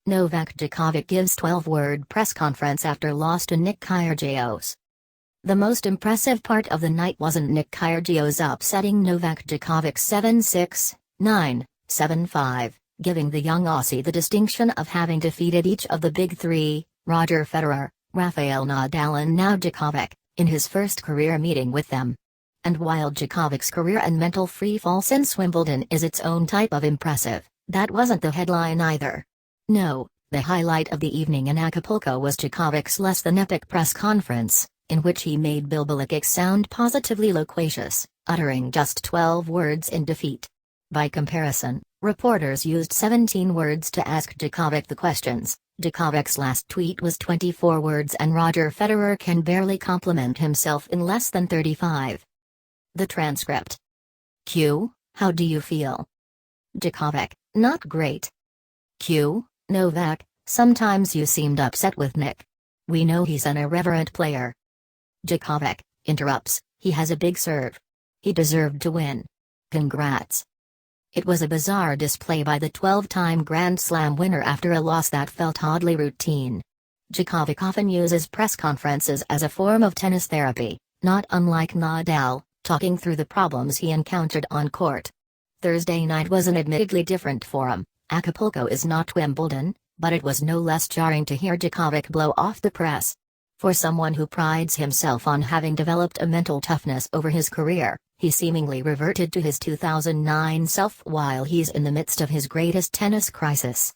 Novak Djokovic gives 12-word press conference after loss to Nick Kyrgios. The most impressive part of the night wasn't Nick Kyrgios upsetting Novak Djokovic 7-6, 9, 7-5, giving the young Aussie the distinction of having defeated each of the big three, Roger Federer, Rafael Nadal and now Djokovic, in his first career meeting with them. And while Djokovic's career and mental freefall since Wimbledon is its own type of impressive, that wasn't the headline either. No, the highlight of the evening in Acapulco was Djokovic's less than epic press conference, in which he made Bill Belichick sound positively loquacious, uttering just 12 words in defeat. By comparison, reporters used 17 words to ask Djokovic the questions. Djokovic's last tweet was 24 words and Roger Federer can barely compliment himself in less than 35. The transcript. Q. How do you feel? Djokovic, not great. Q. Novak, sometimes you seemed upset with Nick. We know he's an irreverent player. Djokovic, interrupts, he has a big serve. He deserved to win. Congrats. It was a bizarre display by the 12-time Grand Slam winner after a loss that felt oddly routine. Djokovic often uses press conferences as a form of tennis therapy, not unlike Nadal, talking through the problems he encountered on court. Thursday night was an admittedly different forum. Acapulco is not Wimbledon, but it was no less jarring to hear Djokovic blow off the press. For someone who prides himself on having developed a mental toughness over his career, he seemingly reverted to his 2009 self while he's in the midst of his greatest tennis crisis.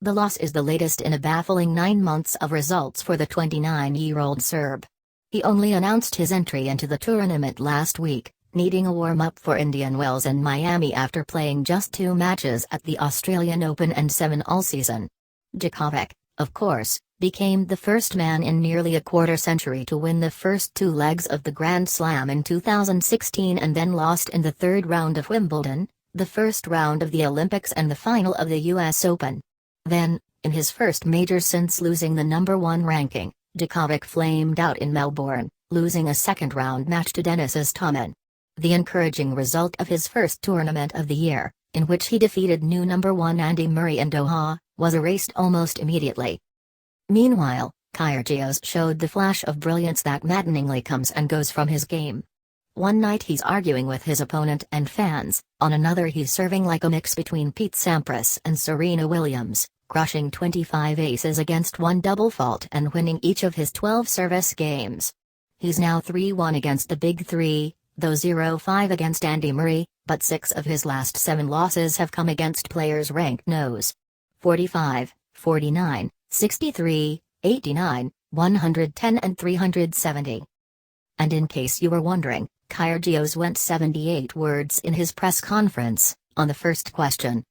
The loss is the latest in a baffling 9 months of results for the 29-year-old Serb. He only announced his entry into the tournament last week, needing a warm-up for Indian Wells and Miami after playing just 2 matches at the Australian Open and 7 all season. Djokovic, of course, became the first man in nearly a quarter-century to win the first 2 legs of the Grand Slam in 2016 and then lost in the 3rd round of Wimbledon, the first round of the Olympics and the final of the US Open. Then, in his first major since losing the number 1 ranking, Djokovic flamed out in Melbourne, losing a second-round match to Denis Istomin. The encouraging result of his first tournament of the year, in which he defeated new number 1 Andy Murray in Doha, was erased almost immediately. Meanwhile, Kyrgios showed the flash of brilliance that maddeningly comes and goes from his game. One night he's arguing with his opponent and fans, on another he's serving like a mix between Pete Sampras and Serena Williams, crushing 25 aces against 1 double fault and winning each of his 12 service games. He's now 3-1 against the big three, though 0-5 against Andy Murray, but 6 of his last 7 losses have come against players ranked nos. 45, 49, 63, 89, 110 and 370. And in case you were wondering, Kyrgios went 78 words in his press conference. On the first question,